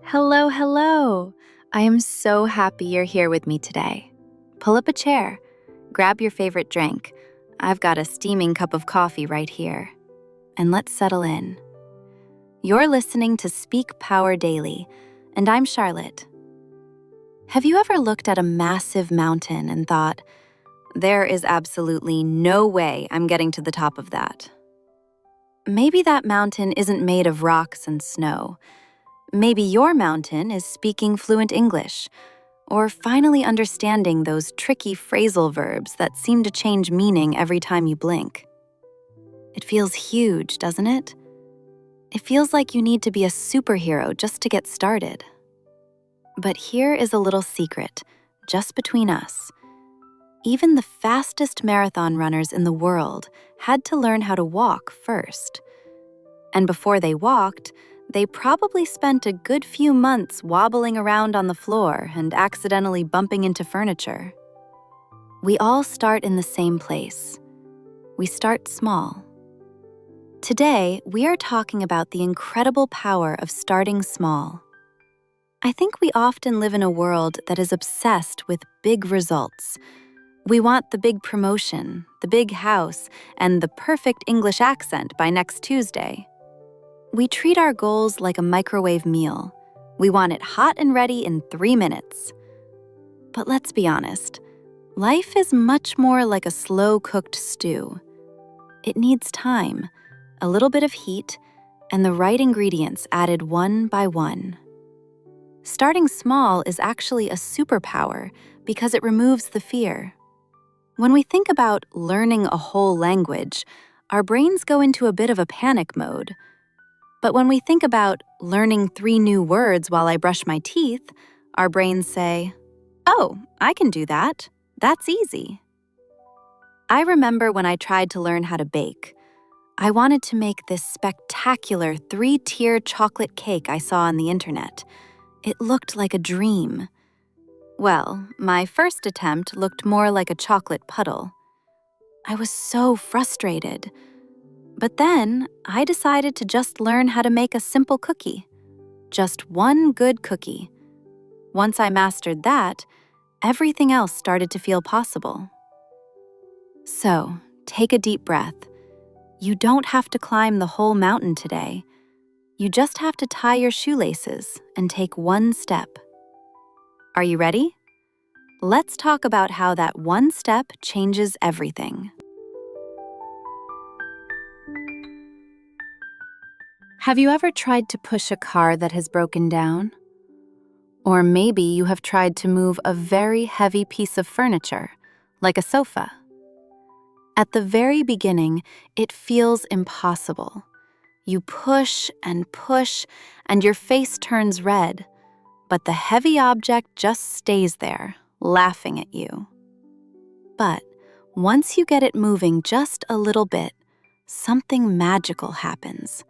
Hello, hello. I am so happy you're here with me today. Pull up a chair, grab your favorite drink. I've got a steaming cup of coffee right here. And let's settle in. You're listening to Speak Power Daily, and I'm Charlotte. Have you ever looked at a massive mountain and thought, there is absolutely no way I'm getting to the top of that? Maybe that mountain isn't made of rocks and snow. Maybe your mountain is speaking fluent English, or finally understanding those tricky phrasal verbs that seem to change meaning every time you blink. It feels huge, doesn't it? It feels like you need to be a superhero just to get started. But here is a little secret, just between us. Even the fastest marathon runners in the world had to learn how to walk first. And before they walked, they probably spent a good few months wobbling around on the floor and accidentally bumping into furniture. We all start in the same place. We start small. Today, we are talking about the incredible power of starting small. I think we often live in a world that is obsessed with big results. We want the big promotion, the big house, and the perfect English accent by next Tuesday. We treat our goals like a microwave meal. We want it hot and ready in 3 minutes. But let's be honest, life is much more like a slow-cooked stew. It needs time, a little bit of heat, and the right ingredients added one by one. Starting small is actually a superpower because it removes the fear. When we think about learning a whole language, our brains go into a bit of a panic mode. But when we think about learning 3 new words while I brush my teeth, our brains say, "Oh, I can do that. That's easy." I remember when I tried to learn how to bake. I wanted to make this spectacular 3-tier chocolate cake I saw on the internet. It looked like a dream. Well, my first attempt looked more like a chocolate puddle. I was so frustrated. But then, I decided to just learn how to make a simple cookie. Just one good cookie. Once I mastered that, everything else started to feel possible. So, take a deep breath. You don't have to climb the whole mountain today. You just have to tie your shoelaces and take one step. Are you ready? Let's talk about how that one step changes everything. Have you ever tried to push a car that has broken down? Or maybe you have tried to move a very heavy piece of furniture, like a sofa. At the very beginning, it feels impossible. You push, and your face turns red, but the heavy object just stays there, laughing at you. But once you get it moving just a little bit, something magical happens.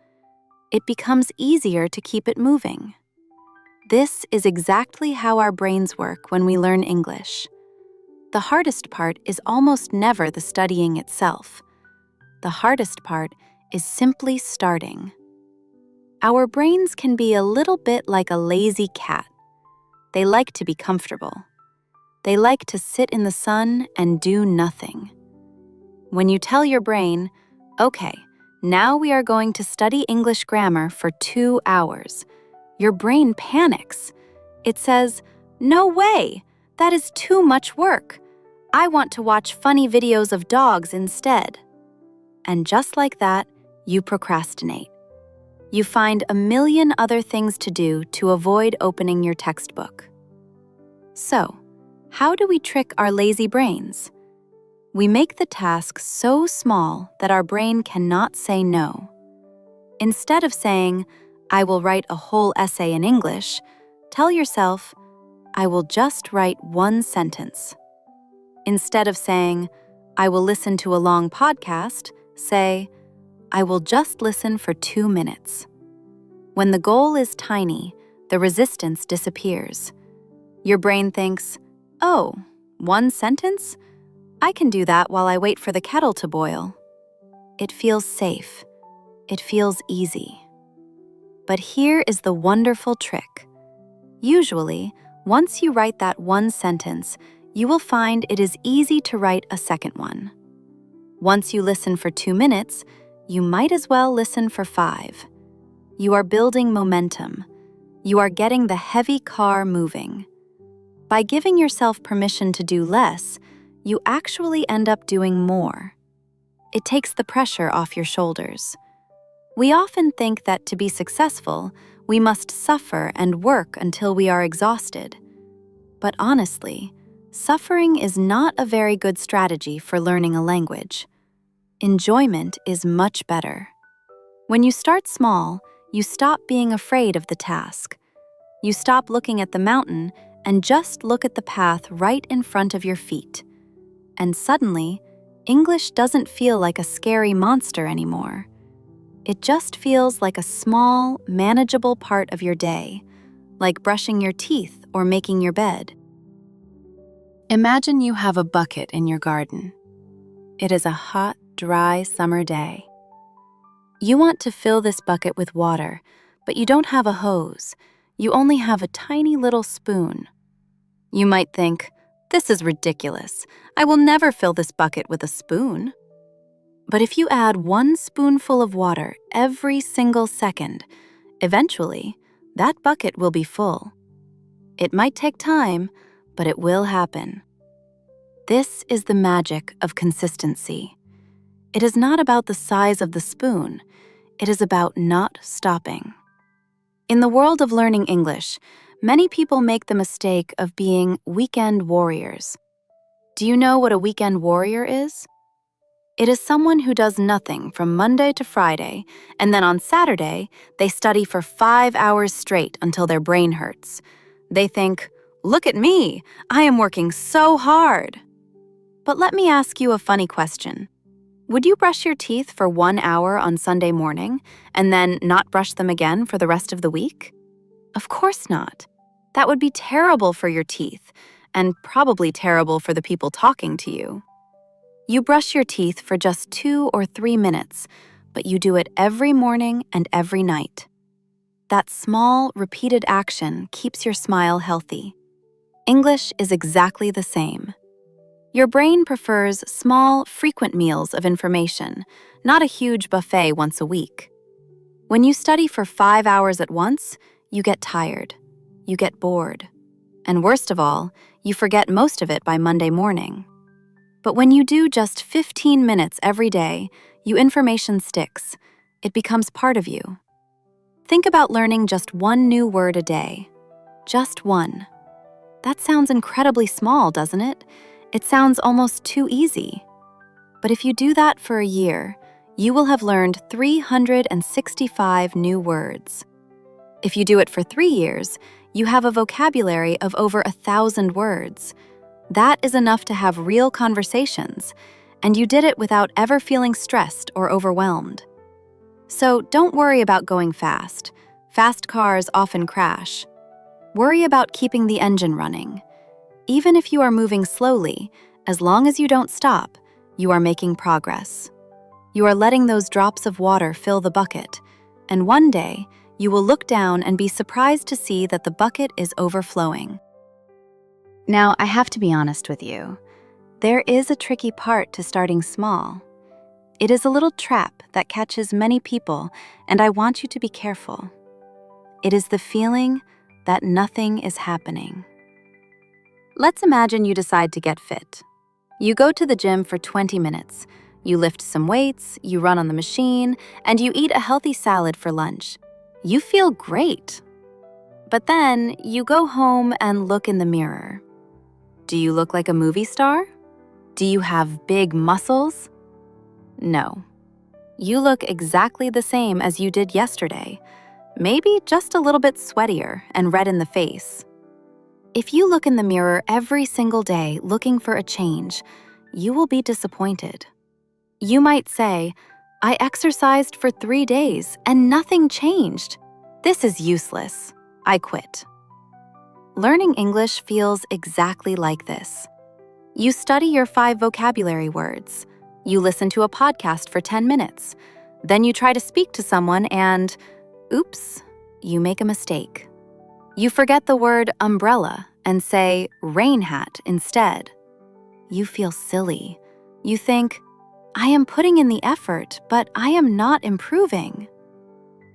It becomes easier to keep it moving. This is exactly how our brains work when we learn English. The hardest part is almost never the studying itself. The hardest part is simply starting. Our brains can be a little bit like a lazy cat. They like to be comfortable. They like to sit in the sun and do nothing. When you tell your brain, "Okay, now we are going to study English grammar for 2 hours," your brain panics. It says, "No way! That is too much work. I want to watch funny videos of dogs instead." And just like that, you procrastinate. You find a million other things to do to avoid opening your textbook. So, how do we trick our lazy brains? We make the task so small that our brain cannot say no. Instead of saying, "I will write a whole essay in English," tell yourself, "I will just write 1 sentence." Instead of saying, "I will listen to a long podcast," say, "I will just listen for 2 minutes." When the goal is tiny, the resistance disappears. Your brain thinks, "Oh, 1 sentence? I can do that while I wait for the kettle to boil." It feels safe. It feels easy. But here is the wonderful trick. Usually, once you write that one sentence, you will find it is easy to write a second one. Once you listen for 2 minutes, you might as well listen for 5. You are building momentum. You are getting the heavy car moving. By giving yourself permission to do less, you actually end up doing more. It takes the pressure off your shoulders. We often think that to be successful, we must suffer and work until we are exhausted. But honestly, suffering is not a very good strategy for learning a language. Enjoyment is much better. When you start small, you stop being afraid of the task. You stop looking at the mountain and just look at the path right in front of your feet. And suddenly, English doesn't feel like a scary monster anymore. It just feels like a small, manageable part of your day, like brushing your teeth or making your bed. Imagine you have a bucket in your garden. It is a hot, dry summer day. You want to fill this bucket with water, but you don't have a hose. You only have a tiny little spoon. You might think, "This is ridiculous. I will never fill this bucket with a spoon." But if you add 1 spoonful of water every single second, eventually, that bucket will be full. It might take time, but it will happen. This is the magic of consistency. It is not about the size of the spoon. It is about not stopping. In the world of learning English, many people make the mistake of being weekend warriors. Do you know what a weekend warrior is? It is someone who does nothing from Monday to Friday, and then on Saturday, they study for 5 hours straight until their brain hurts. They think, "Look at me, I am working so hard." But let me ask you a funny question. Would you brush your teeth for 1 hour on Sunday morning and then not brush them again for the rest of the week? Of course not. That would be terrible for your teeth, and probably terrible for the people talking to you. You brush your teeth for just 2 or 3 minutes, but you do it every morning and every night. That small, repeated action keeps your smile healthy. English is exactly the same. Your brain prefers small, frequent meals of information, not a huge buffet once a week. When you study for 5 hours at once, you get tired, you get bored, and worst of all, you forget most of it by Monday morning. But when you do just 15 minutes every day, your information sticks. It becomes part of you. Think about learning just 1 new word a day. Just 1. That sounds incredibly small, doesn't it? It sounds almost too easy. But if you do that for a year, you will have learned 365 new words. If you do it for 3 years, you have a vocabulary of over 1,000 words. That is enough to have real conversations, and you did it without ever feeling stressed or overwhelmed. So don't worry about going fast. Fast cars often crash. Worry about keeping the engine running. Even if you are moving slowly, as long as you don't stop, you are making progress. You are letting those drops of water fill the bucket, and one day, you will look down and be surprised to see that the bucket is overflowing. Now, I have to be honest with you. There is a tricky part to starting small. It is a little trap that catches many people, and I want you to be careful. It is the feeling that nothing is happening. Let's imagine you decide to get fit. You go to the gym for 20 minutes. You lift some weights, you run on the machine, and you eat a healthy salad for lunch. You feel great. But then you go home and look in the mirror. Do you look like a movie star? Do you have big muscles? No. You look exactly the same as you did yesterday, maybe just a little bit sweatier and red in the face. If you look in the mirror every single day looking for a change, you will be disappointed. You might say, "I exercised for 3 days and nothing changed. This is useless. I quit." Learning English feels exactly like this. You study your 5 vocabulary words. You listen to a podcast for 10 minutes. Then you try to speak to someone and, oops, you make a mistake. You forget the word umbrella and say rain hat instead. You feel silly. You think, I am putting in the effort, but I am not improving.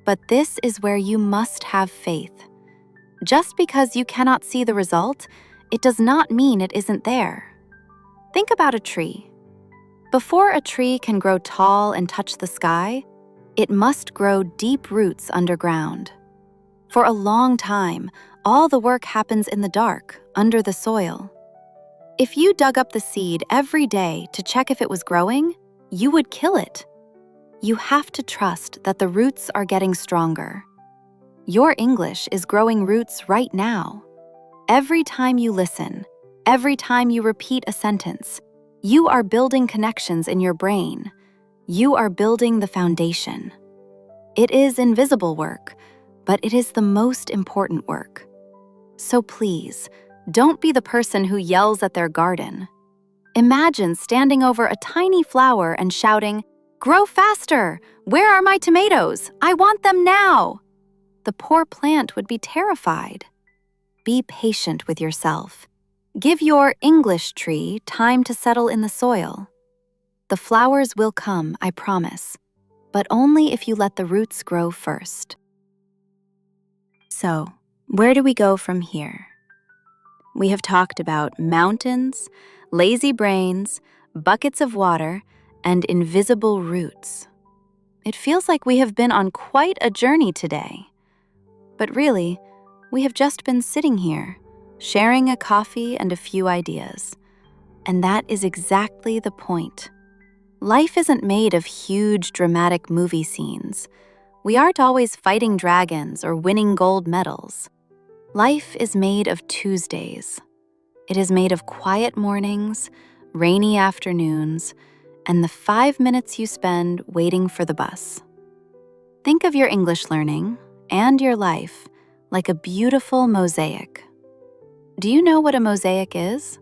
But this is where you must have faith. Just because you cannot see the result, it does not mean it isn't there. Think about a tree. Before a tree can grow tall and touch the sky, it must grow deep roots underground. For a long time, all the work happens in the dark, under the soil. If you dug up the seed every day to check if it was growing, you would kill it. You have to trust that the roots are getting stronger. Your English is growing roots right now. Every time you listen, every time you repeat a sentence, you are building connections in your brain. You are building the foundation. It is invisible work, but it is the most important work. So please, don't be the person who yells at their garden. Imagine standing over a tiny flower and shouting, "Grow faster! Where are my tomatoes? I want them now!" The poor plant would be terrified. Be patient with yourself. Give your English tree time to settle in the soil. The flowers will come, I promise, but only if you let the roots grow first. So, where do we go from here? We have talked about mountains, lazy brains, buckets of water, and invisible roots. It feels like we have been on quite a journey today. But really, we have just been sitting here, sharing a coffee and a few ideas. And that is exactly the point. Life isn't made of huge, dramatic movie scenes. We aren't always fighting dragons or winning gold medals. Life is made of Tuesdays. It is made of quiet mornings, rainy afternoons, and the 5 minutes you spend waiting for the bus. Think of your English learning and your life like a beautiful mosaic. Do you know what a mosaic is?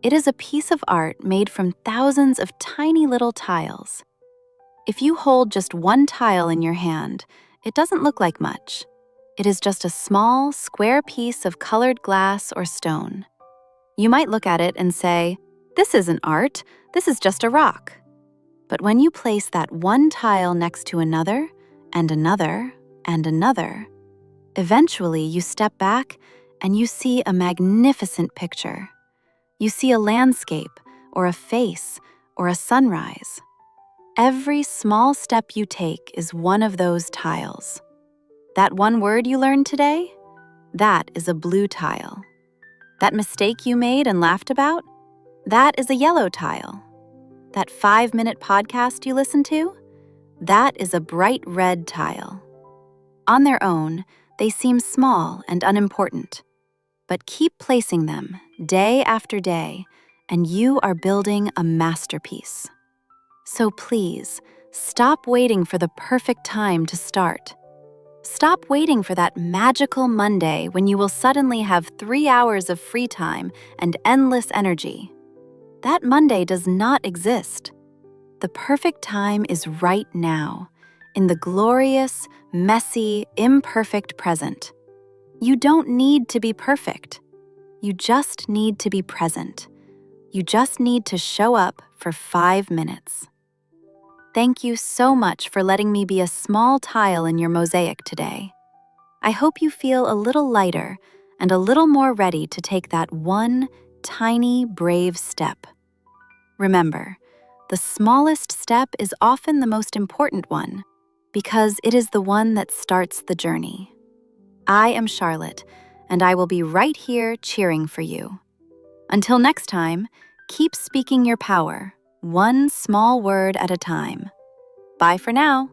It is a piece of art made from thousands of tiny little tiles. If you hold just one tile in your hand, it doesn't look like much. It is just a small, square piece of colored glass or stone. You might look at it and say, "This isn't art, this is just a rock." But when you place that one tile next to another, and another, and another, eventually you step back and you see a magnificent picture. You see a landscape, or a face, or a sunrise. Every small step you take is one of those tiles. That one word you learned today? That is a blue tile. That mistake you made and laughed about? That is a yellow tile. That 5-minute podcast you listened to? That is a bright red tile. On their own, they seem small and unimportant. But keep placing them day after day, and you are building a masterpiece. So please, stop waiting for the perfect time to start. Stop waiting for that magical Monday when you will suddenly have 3 hours of free time and endless energy. That Monday does not exist. The perfect time is right now, in the glorious, messy, imperfect present. You don't need to be perfect. You just need to be present. You just need to show up for 5 minutes. Thank you so much for letting me be a small tile in your mosaic today. I hope you feel a little lighter and a little more ready to take that one tiny, brave step. Remember, the smallest step is often the most important one because it is the one that starts the journey. I am Charlotte, and I will be right here cheering for you. Until next time, keep speaking your power, one small word at a time. Bye for now.